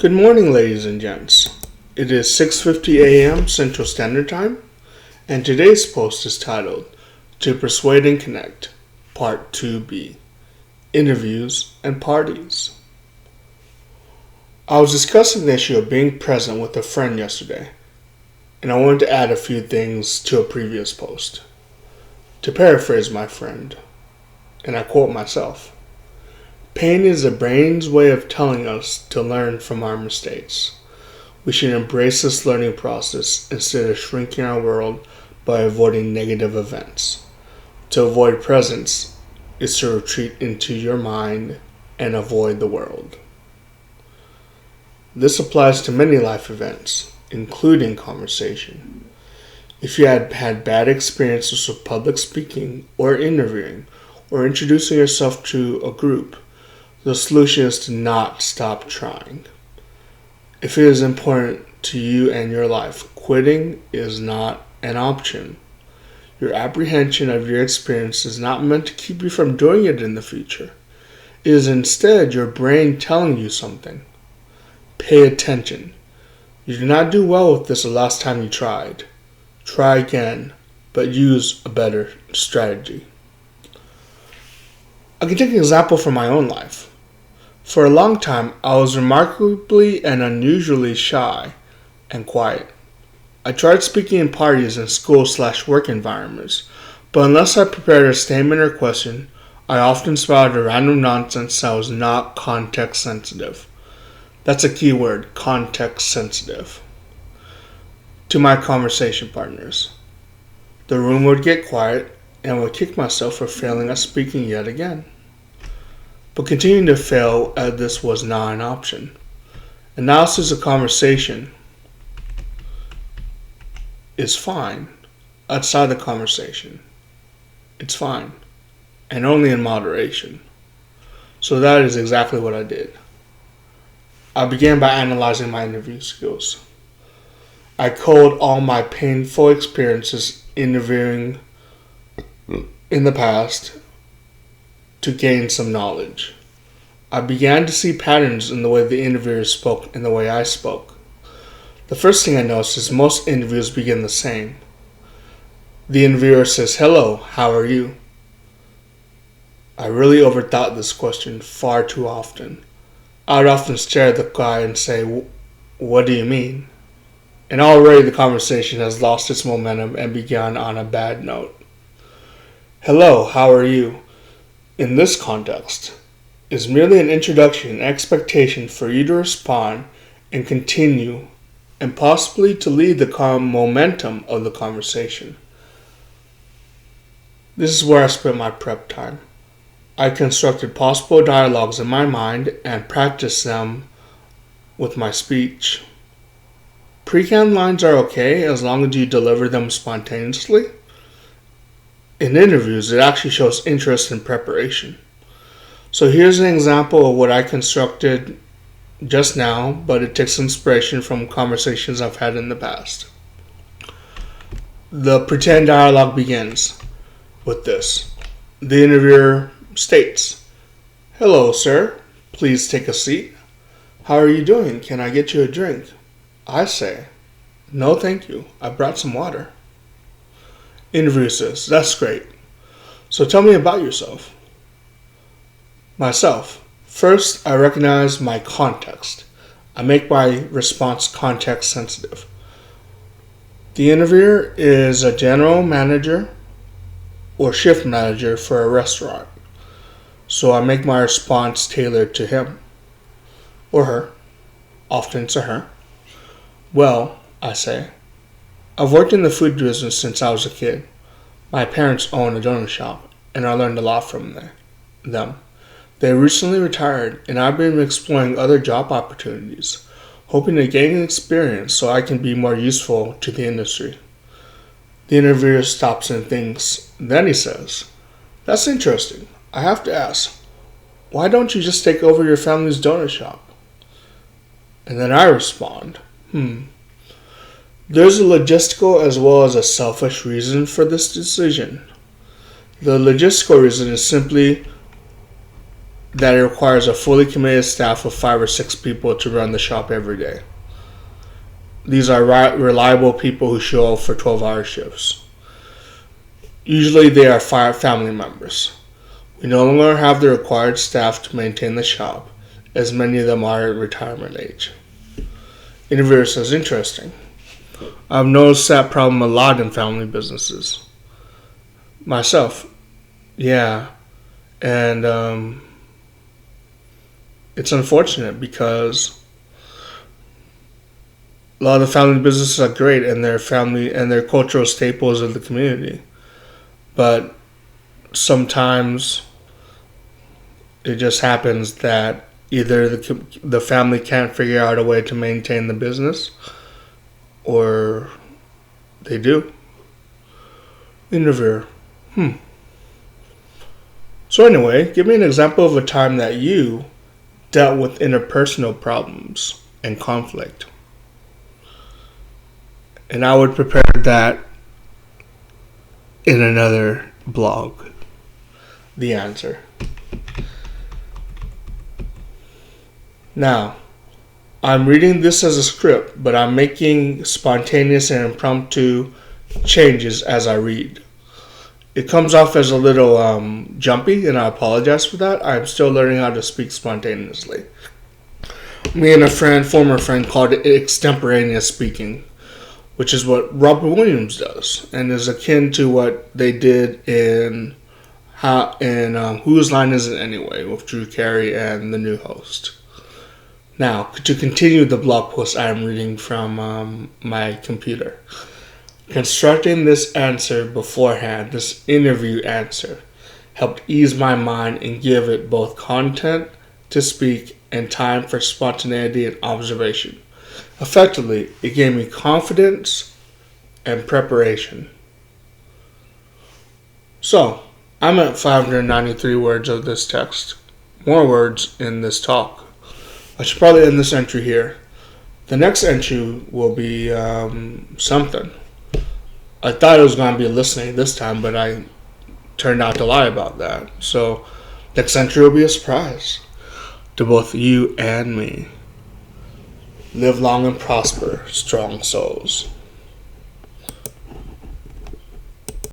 Good morning, ladies and gents. It is 6:50 a.m. Central Standard Time, and today's post is titled, To Persuade and Connect, Part 2B, Interviews and Parties. I was discussing the issue of being present with a friend yesterday, and I wanted to add a few things to a previous post. To paraphrase my friend, and I quote myself, "Pain is the brain's way of telling us to learn from our mistakes. We should embrace this learning process instead of shrinking our world by avoiding negative events. To avoid presence is to retreat into your mind and avoid the world." This applies to many life events, including conversation. If you had had bad experiences with public speaking or interviewing or introducing yourself to a group, the solution is to not stop trying. If it is important to you and your life, quitting is not an option. Your apprehension of your experience is not meant to keep you from doing it in the future. It is instead your brain telling you something. Pay attention. You did not do well with this the last time you tried. Try again, but use a better strategy. I can take an example from my own life. For a long time, I was remarkably and unusually shy and quiet. I tried speaking in parties and school/work environments, but unless I prepared a statement or question, I often spouted random nonsense that was not context sensitive. That's a key word, context sensitive. To my conversation partners, the room would get quiet and I would kick myself for failing at speaking yet again. But continuing to fail at this was not an option. Analysis of conversation is fine. Outside the conversation, it's fine. And only in moderation. So that is exactly what I did. I began by analyzing my interview skills. I culled all my painful experiences interviewing in the past to gain some knowledge. I began to see patterns in the way the interviewers spoke and the way I spoke. The first thing I noticed is most interviews begin the same. The interviewer says, "Hello, how are you?" I really overthought this question far too often. I would often stare at the guy and say, "What do you mean?" And already the conversation has lost its momentum and begun on a bad note. "Hello, how are you?" in this context is merely an introduction and expectation for you to respond and continue and possibly to lead the momentum of the conversation. This is where I spent my prep time. I constructed possible dialogues in my mind and practiced them with my speech. Pre-canned lines are okay as long as you deliver them spontaneously. In interviews, it actually shows interest in preparation. So here's an example of what I constructed just now, but it takes inspiration from conversations I've had in the past. The pretend dialogue begins with this. The interviewer states, "Hello, sir. Please take a seat. How are you doing? Can I get you a drink?" I say, "No, thank you. I brought some water." Interviewer says, "That's great. So tell me about yourself." Myself. First, I recognize my context. I make my response context sensitive. The interviewer is a general manager or shift manager for a restaurant. So I make my response tailored to him or her. Often it's a her. "Well," I say, "I've worked in the food business since I was a kid. My parents own a donut shop, and I learned a lot from them. They recently retired, and I've been exploring other job opportunities, hoping to gain experience so I can be more useful to the industry." The interviewer stops and thinks. Then he says, "That's interesting. I have to ask, why don't you just take over your family's donut shop?" And then I respond, There's a logistical as well as a selfish reason for this decision. The logistical reason is simply that it requires a fully committed staff of 5 or 6 people to run the shop every day. These are reliable people who show up for 12-hour shifts. Usually they are family members. We no longer have the required staff to maintain the shop, as many of them are at retirement age. Interviewer says, interesting. I've noticed that problem a lot in family businesses. Myself, yeah. And it's unfortunate because a lot of the family businesses are great and they're family and they're cultural staples of the community. But sometimes it just happens that either the family can't figure out a way to maintain the business, or they do. Interviewer. So anyway, give me an example of a time that you dealt with interpersonal problems and conflict. And I would prepare that in another blog. The answer. Now, I'm reading this as a script, but I'm making spontaneous and impromptu changes as I read. It comes off as a little jumpy, and I apologize for that. I'm still learning how to speak spontaneously. Me and a former friend, called it extemporaneous speaking, which is what Robert Williams does, and is akin to what they did in Whose Line Is It Anyway, with Drew Carey and the new host. Now, to continue the blog post I am reading from my computer. Constructing this answer beforehand, this interview answer, helped ease my mind and give it both content to speak and time for spontaneity and observation. Effectively, it gave me confidence and preparation. So, I'm at 593 words of this text. More words in this talk. I should probably end this entry here. The next entry will be something. I thought it was going to be listening this time, but I turned out to lie about that. So, next entry will be a surprise to both you and me. Live long and prosper, strong souls.